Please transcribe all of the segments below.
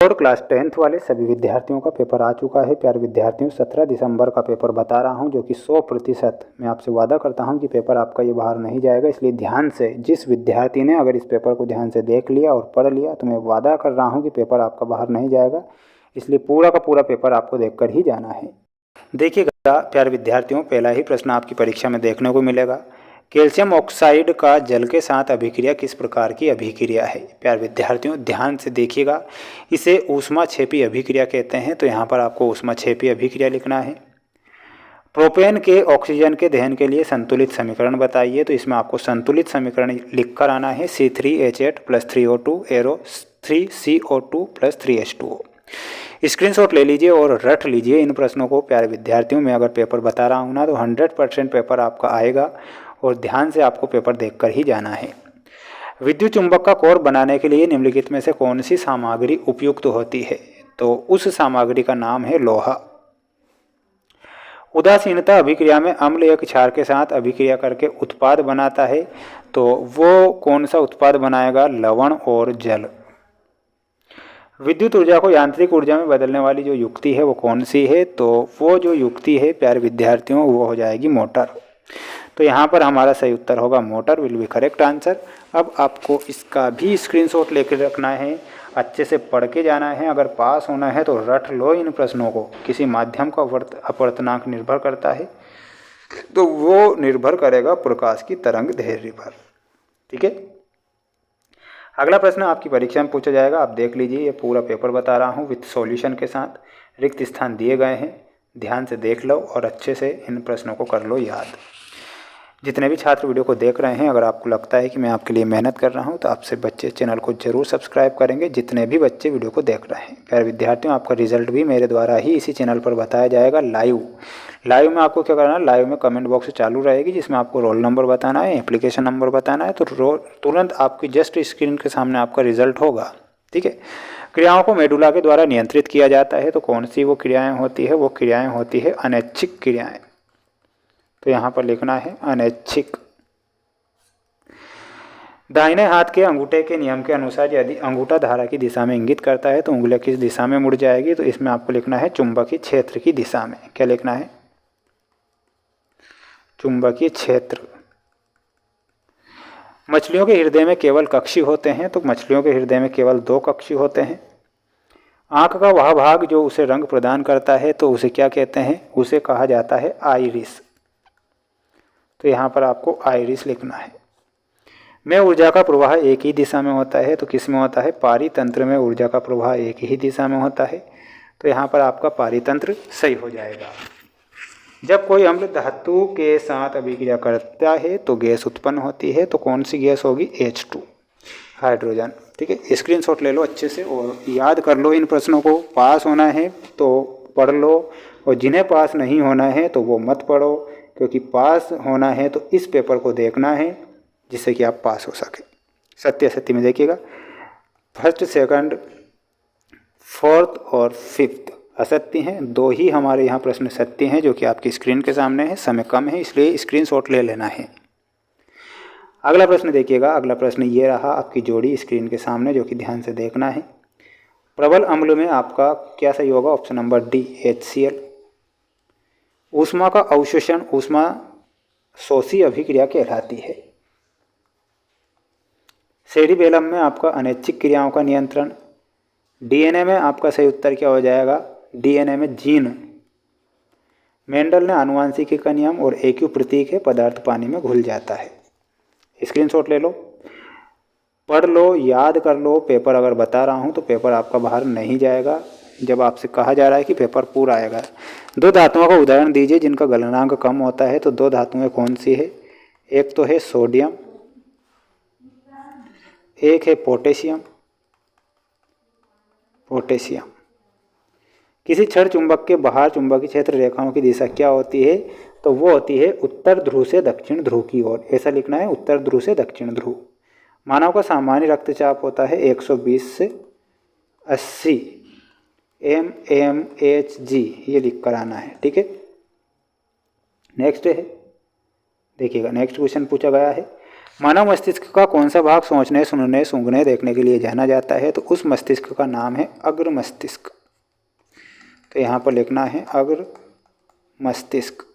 Board class 10th वाले सभी विद्यार्थियों का पेपर आ चुका है। प्यारे विद्यार्थियों, 17 दिसंबर का पेपर बता रहा हूं, जो कि 100% मैं आपसे वादा करता हूं कि पेपर आपका ये बाहर नहीं जाएगा। इसलिए ध्यान से, जिस विद्यार्थी ने अगर इस पेपर को ध्यान से देख लिया और पढ़ लिया तो मैं वादा कर रहा हूँ कि पेपर आपका बाहर नहीं जाएगा। इसलिए पूरा का पूरा पेपर आपको देख कर ही जाना है। देखिएगा प्यारे विद्यार्थियों, पहला ही प्रश्न आपकी परीक्षा में देखने को मिलेगा। कैल्शियम ऑक्साइड का जल के साथ अभिक्रिया किस प्रकार की अभिक्रिया है? प्यारे विद्यार्थियों ध्यान से देखिएगा, इसे ऊष्माक्षेपी अभिक्रिया कहते हैं। तो यहाँ पर आपको ऊष्माक्षेपी अभिक्रिया लिखना है। प्रोपेन के ऑक्सीजन के दहन के लिए संतुलित समीकरण बताइए। तो इसमें आपको संतुलित समीकरण लिख कर आना है। C3H8 + 3O2 arrow 3CO2 + 3H2O। Screenshot ले लीजिए और रट लीजिए इन प्रश्नों को। प्यारे विद्यार्थियों, मैं अगर पेपर बता रहा हूँ ना तो 100% पेपर आपका आएगा और ध्यान से आपको पेपर देखकर ही जाना है। विद्युत चुंबक का कोर बनाने के लिए निम्नलिखित में से कौन सी सामग्री उपयुक्त होती है? तो उस सामग्री का नाम है लोहा। उदासीनता अभिक्रिया में अम्ल एक क्षार के साथ अभिक्रिया करके उत्पाद बनाता है, तो वो कौन सा उत्पाद बनाएगा? लवण और जल। विद्युत ऊर्जा को यांत्रिक ऊर्जा में बदलने वाली जो युक्ति है वो कौन सी है? तो वो जो युक्ति है प्यारे विद्यार्थियों वो हो जाएगी मोटर। तो यहाँ पर हमारा सही उत्तर होगा motor, will be correct answer. अब आपको इसका भी स्क्रीनशॉट लेकर रखना है, अच्छे से पढ़ के जाना है। अगर पास होना है तो रट लो इन प्रश्नों को। किसी माध्यम का अपवर्तनांक निर्भर करता है, तो वो निर्भर करेगा प्रकाश की तरंग दैर्ध्य पर। ठीक है, अगला प्रश्न आपकी परीक्षा में पूछा जाएगा। आप देख लीजिए, ये पूरा पेपर बता रहा हूँ विथ सॉल्यूशन के साथ। रिक्त स्थान दिए गए हैं, ध्यान से देख लो और अच्छे से इन प्रश्नों को कर लो याद। जितने भी छात्र वीडियो को देख रहे हैं, अगर आपको लगता है कि मैं आपके लिए मेहनत कर रहा हूं तो आपसे बच्चे चैनल को जरूर सब्सक्राइब करेंगे, जितने भी बच्चे वीडियो को देख रहे हैं। प्यारे विद्यार्थियों, आपका रिजल्ट भी मेरे द्वारा ही इसी चैनल पर बताया जाएगा लाइव में आपको क्या करना है? लाइव में कमेंट बॉक्स चालू रहेगी, जिसमें आपको रोल नंबर बताना है, एप्लीकेशन नंबर बताना है। तो तुरंत आपकी जस्ट स्क्रीन के सामने आपका रिजल्ट होगा। ठीक है, क्रियाओं को मेडुला के द्वारा नियंत्रित किया जाता है, तो कौन सी वो क्रियाएँ होती है? वो क्रियाएँ होती है अनैच्छिक क्रियाएँ। तो यहाँ पर लिखना है अनैच्छिक। दाहिने हाथ के अंगूठे के नियम के अनुसार यदि अंगूठा धारा की दिशा में इंगित करता है तो उंगलियां किस दिशा में मुड़ जाएगी? तो इसमें आपको लिखना है चुंबकीय क्षेत्र की दिशा में। क्या लिखना है? चुंबकीय क्षेत्र। मछलियों के हृदय में केवल कक्षी होते हैं, तो मछलियों के हृदय में केवल 2 कक्षी होते हैं। आंख का वह भाग जो उसे रंग प्रदान करता है, तो उसे क्या कहते हैं? उसे कहा जाता है आइरिस। तो यहाँ पर आपको आइरिस लिखना है। में ऊर्जा का प्रवाह एक ही दिशा में होता है, तो किस में होता है? पारितंत्र में ऊर्जा का प्रवाह एक ही दिशा में होता है। तो यहाँ पर आपका पारितंत्र सही हो जाएगा। जब कोई अम्ल धातु के साथ अभिक्रिया करता है तो गैस उत्पन्न होती है, तो कौन सी गैस होगी? H2, hydrogen. ठीक है, स्क्रीनशॉट ले लो अच्छे से और याद कर लो इन प्रश्नों को। पास होना है तो पढ़ लो, और जिन्हें पास नहीं होना है तो वो मत पढ़ो, क्योंकि पास होना है तो इस पेपर को देखना है जिससे कि आप पास हो सके। सत्य असत्य में देखिएगा, फर्स्ट, सेकंड, फोर्थ और फिफ्थ असत्य हैं। 2 ही हमारे यहाँ प्रश्न सत्य हैं, जो कि आपकी स्क्रीन के सामने है। समय कम है इसलिए स्क्रीनशॉट ले लेना है। अगला प्रश्न देखिएगा। अगला प्रश्न ये रहा आपकी जोड़ी स्क्रीन के सामने, जो कि ध्यान से देखना है। प्रबल अम्ल में आपका क्या सही होगा? Option number D, HCl। ऊष्मा का अवशोषण ऊष्मा शोषी अभिक्रिया कहलाती है। सेरिबेलम में आपका अनैच्छिक क्रियाओं का नियंत्रण। DNA में आपका सही उत्तर क्या हो जाएगा? DNA में जीन। मेंडल ने आनुवांशिकी का नियम और AQ प्रतीक है, पदार्थ पानी में घुल जाता है। स्क्रीनशॉट ले लो, पढ़ लो, याद कर लो। पेपर अगर बता रहा हूँ तो पेपर आपका बाहर नहीं जाएगा, जब आपसे कहा जा रहा है कि पेपर पूरा आएगा। 2 धातुओं का उदाहरण दीजिए जिनका गलनांक कम होता है। तो 2 धातुएं कौन सी है? एक तो है सोडियम, एक है पोटेशियम। किसी क्षण चुंबक के बाहर चुंबकीय क्षेत्र रेखाओं की दिशा क्या होती है? तो वो होती है उत्तर ध्रुव से दक्षिण ध्रुव की ओर। ऐसा लिखना है, उत्तर ध्रुव से दक्षिण ध्रुव। मानव का सामान्य रक्तचाप होता है 120 से 80 mmHg, ये लिख कर आना है। ठीक है, नेक्स्ट है, देखिएगा नेक्स्ट क्वेश्चन पूछा गया है। मानव मस्तिष्क का कौन सा भाग सोचने, सुनने, सूंघने, देखने के लिए जाना जाता है? तो उस मस्तिष्क का नाम है अग्र मस्तिष्क। तो यहाँ पर लिखना है अग्र मस्तिष्क।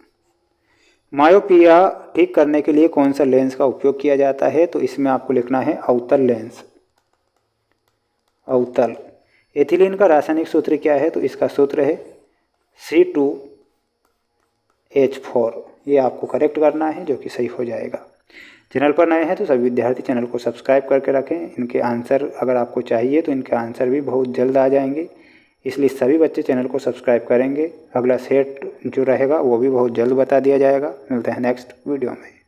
मायोपिया ठीक करने के लिए कौन सा लेंस का उपयोग किया जाता है? तो इसमें आपको लिखना है अवतल लेंस, अवतल। एथिलीन का रासायनिक सूत्र क्या है? तो इसका सूत्र है C2H4। ये आपको करेक्ट करना है, जो कि सही हो जाएगा। चैनल पर नए हैं तो सभी विद्यार्थी चैनल को सब्सक्राइब करके रखें। इनके आंसर अगर आपको चाहिए तो इनके आंसर भी बहुत जल्द आ जाएंगे, इसलिए सभी बच्चे चैनल को सब्सक्राइब करेंगे। अगला सेट जो रहेगा वो भी बहुत जल्द बता दिया जाएगा। मिलते हैं नेक्स्ट वीडियो में।